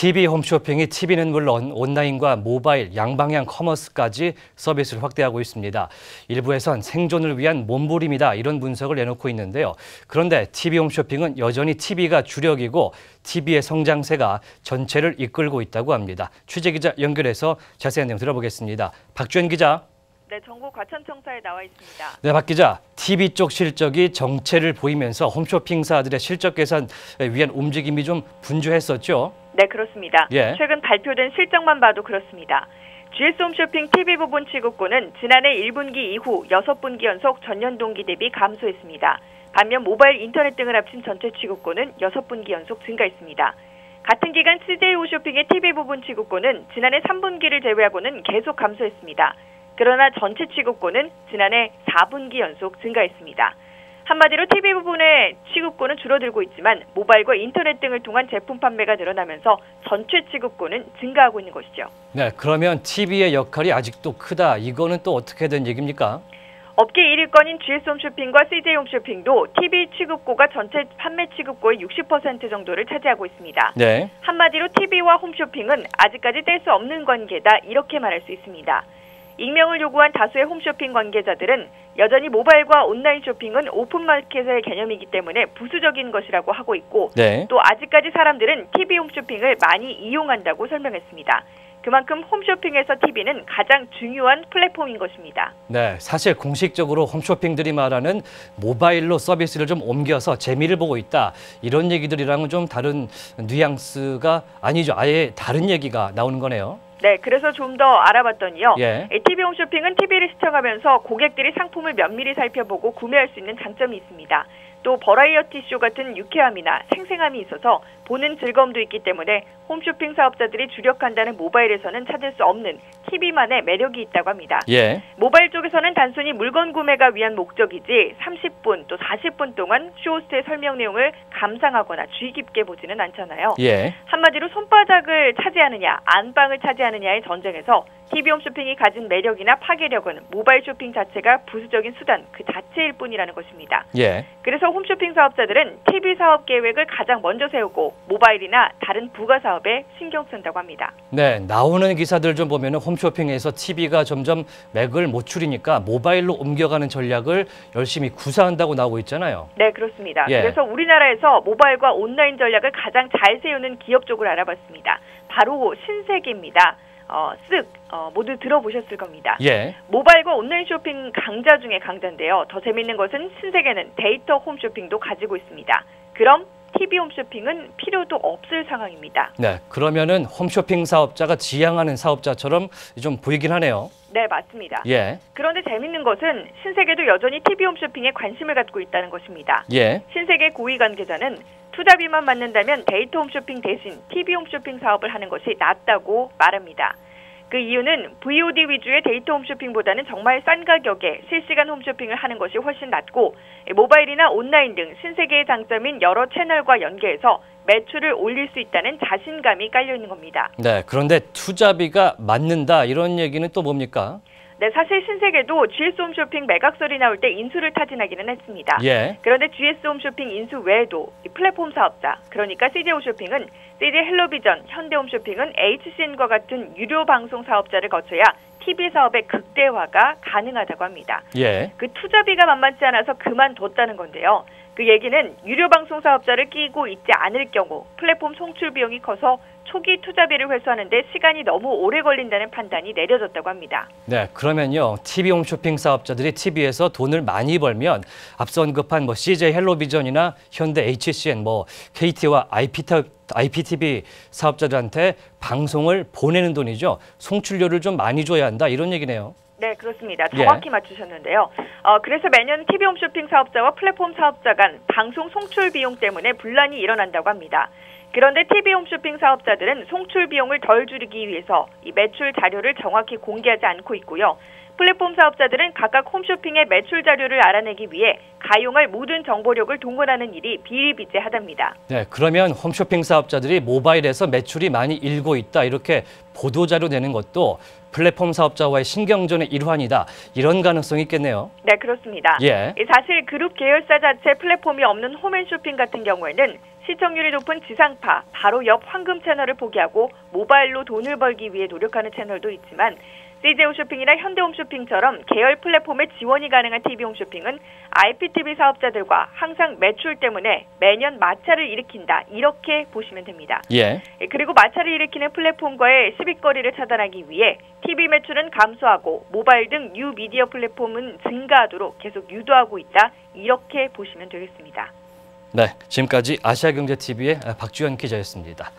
TV 홈쇼핑이 TV는 물론 온라인과 모바일, 양방향 커머스까지 서비스를 확대하고 있습니다. 일부에선 생존을 위한 몸부림이다 이런 분석을 내놓고 있는데요. 그런데 TV 홈쇼핑은 여전히 TV가 주력이고 TV의 성장세가 전체를 이끌고 있다고 합니다. 취재기자 연결해서 자세한 내용 들어보겠습니다. 박주연 기자. 네, 전국 과천청사에 나와 있습니다. 네, 박 기자. TV 쪽 실적이 정체를 보이면서 홈쇼핑사들의 실적 개선에 위한 움직임이 좀 분주했었죠? 네, 그렇습니다. 예. 최근 발표된 실적만 봐도 그렇습니다. GS 홈쇼핑 TV 부분 취급고는 지난해 1분기 이후 6분기 연속 전년 동기 대비 감소했습니다. 반면 모바일, 인터넷 등을 합친 전체 취급고는 6분기 연속 증가했습니다. 같은 기간 CJ 홈쇼핑의 TV 부분 취급고는 지난해 3분기를 제외하고는 계속 감소했습니다. 그러나 전체 취급고는 지난해 4분기 연속 증가했습니다. 한마디로 TV 부분의 취급고는 줄어들고 있지만 모바일과 인터넷 등을 통한 제품 판매가 늘어나면서 전체 취급고는 증가하고 있는 것이죠. 네, 그러면 TV의 역할이 아직도 크다. 이거는 또 어떻게 된 얘기입니까? 업계 1위권인 GS 홈쇼핑과 CJ 홈쇼핑도 TV 취급고가 전체 판매 취급고의 60% 정도를 차지하고 있습니다. 네. 한마디로 TV와 홈쇼핑은 아직까지 뗄 수 없는 관계다 이렇게 말할 수 있습니다. 익명을 요구한 다수의 홈쇼핑 관계자들은 여전히 모바일과 온라인 쇼핑은 오픈마켓의 개념이기 때문에 부수적인 것이라고 하고 있고 네. 또 아직까지 사람들은 TV 홈쇼핑을 많이 이용한다고 설명했습니다. 그만큼 홈쇼핑에서 TV는 가장 중요한 플랫폼인 것입니다. 네, 사실 공식적으로 홈쇼핑들이 말하는 모바일로 서비스를 좀 옮겨서 재미를 보고 있다. 이런 얘기들이랑은 좀 다른 뉘앙스가 아니죠. 아예 다른 얘기가 나오는 거네요. 네, 그래서 좀 더 알아봤더니요. 예. TV 홈쇼핑은 TV를 시청하면서 고객들이 상품을 면밀히 살펴보고 구매할 수 있는 장점이 있습니다. 또 버라이어티 쇼 같은 유쾌함이나 생생함이 있어서 보는 즐거움도 있기 때문에 홈쇼핑 사업자들이 주력한다는 모바일에서는 찾을 수 없는 TV만의 매력이 있다고 합니다. 예. 모바일 쪽에서는 단순히 물건 구매가 위한 목적이지 30분 또 40분 동안 쇼호스트의 설명 내용을 감상하거나 주의 깊게 보지는 않잖아요. 예. 한마디로 손바닥을 차지하느냐 안방을 차지하느냐의 전쟁에서 TV 홈쇼핑이 가진 매력이나 파괴력은 모바일 쇼핑 자체가 부수적인 수단 그 자체일 뿐이라는 것입니다. 예. 그래서 홈쇼핑 사업자들은 TV 사업 계획을 가장 먼저 세우고 모바일이나 다른 부가 사업에 신경 쓴다고 합니다. 네, 나오는 기사들 좀 보면 홈쇼핑에서 TV가 점점 맥을 못 추리니까 모바일로 옮겨가는 전략을 열심히 구사한다고 나오고 있잖아요. 네, 그렇습니다. 예. 그래서 우리나라에서 모바일과 온라인 전략을 가장 잘 세우는 기업 쪽을 알아봤습니다. 바로 신세계입니다. 모두 들어보셨을 겁니다. 예. 모바일과 온라인 쇼핑 강자 중에 강자인데요. 더 재밌는 것은 신세계는 데이터 홈쇼핑도 가지고 있습니다. 그럼 TV 홈쇼핑은 필요도 없을 상황입니다. 네, 그러면은 홈쇼핑 사업자가 지향하는 사업자처럼 좀 보이긴 하네요. 네, 맞습니다. 예. 그런데 재밌는 것은 신세계도 여전히 TV 홈쇼핑에 관심을 갖고 있다는 것입니다. 예. 신세계 고위 관계자는 투자비만 받는다면 데이터 홈쇼핑 대신 TV 홈쇼핑 사업을 하는 것이 낫다고 말합니다. 그 이유는 VOD 위주의 데이터 홈쇼핑보다는 정말 싼 가격에 실시간 홈쇼핑을 하는 것이 훨씬 낫고 모바일이나 온라인 등 신세계의 장점인 여러 채널과 연계해서 매출을 올릴 수 있다는 자신감이 깔려 있는 겁니다. 네, 그런데 투자비가 맞는다 이런 얘기는 또 뭡니까? 네, 사실 신세계도 GS 홈쇼핑 매각설이 나올 때 인수를 타진하기는 했습니다. 예. 그런데 GS 홈쇼핑 인수 외에도 플랫폼 사업자, 그러니까 CJ 홈쇼핑은 CJ 헬로비전, 현대 홈쇼핑은 HCN과 같은 유료 방송 사업자를 거쳐야 TV 사업의 극대화가 가능하다고 합니다. 예. 그 투자비가 만만치 않아서 그만뒀다는 건데요. 그 얘기는 유료 방송 사업자를 끼고 있지 않을 경우 플랫폼 송출 비용이 커서 초기 투자비를 회수하는데 시간이 너무 오래 걸린다는 판단이 내려졌다고 합니다. 네, 그러면요. TV 홈쇼핑 사업자들이 TV에서 돈을 많이 벌면 앞서 언급한 CJ 헬로비전이나 현대 HCN, KT와 IPTV 사업자들한테 방송을 보내는 돈이죠. 송출료를 좀 많이 줘야 한다 이런 얘기네요. 네, 그렇습니다. 정확히 맞추셨는데요. 그래서 매년 TV 홈쇼핑 사업자와 플랫폼 사업자 간 방송 송출 비용 때문에 분란이 일어난다고 합니다. 그런데 TV 홈쇼핑 사업자들은 송출 비용을 덜 줄이기 위해서 이 매출 자료를 정확히 공개하지 않고 있고요. 플랫폼 사업자들은 각각 홈쇼핑의 매출 자료를 알아내기 위해 가용할 모든 정보력을 동원하는 일이 비일비재하답니다. 네, 그러면 홈쇼핑 사업자들이 모바일에서 매출이 많이 일고 있다 이렇게 보도자료 내는 것도 플랫폼 사업자와의 신경전의 일환이다. 이런 가능성이 있겠네요. 네, 그렇습니다. 예. 사실 그룹 계열사 자체 플랫폼이 없는 홈앤쇼핑 같은 경우에는 시청률이 높은 지상파, 바로 옆 황금 채널을 포기하고 모바일로 돈을 벌기 위해 노력하는 채널도 있지만 CJ홈쇼핑이나 현대홈쇼핑처럼 계열 플랫폼의 지원이 가능한 TV홈쇼핑은 IPTV 사업자들과 항상 매출 때문에 매년 마찰을 일으킨다. 이렇게 보시면 됩니다. 예. 그리고 마찰을 일으키는 플랫폼과의 시비거리를 차단하기 위해 TV 매출은 감소하고 모바일 등 뉴미디어 플랫폼은 증가하도록 계속 유도하고 있다. 이렇게 보시면 되겠습니다. 네, 지금까지 아시아경제TV의 박주현 기자였습니다.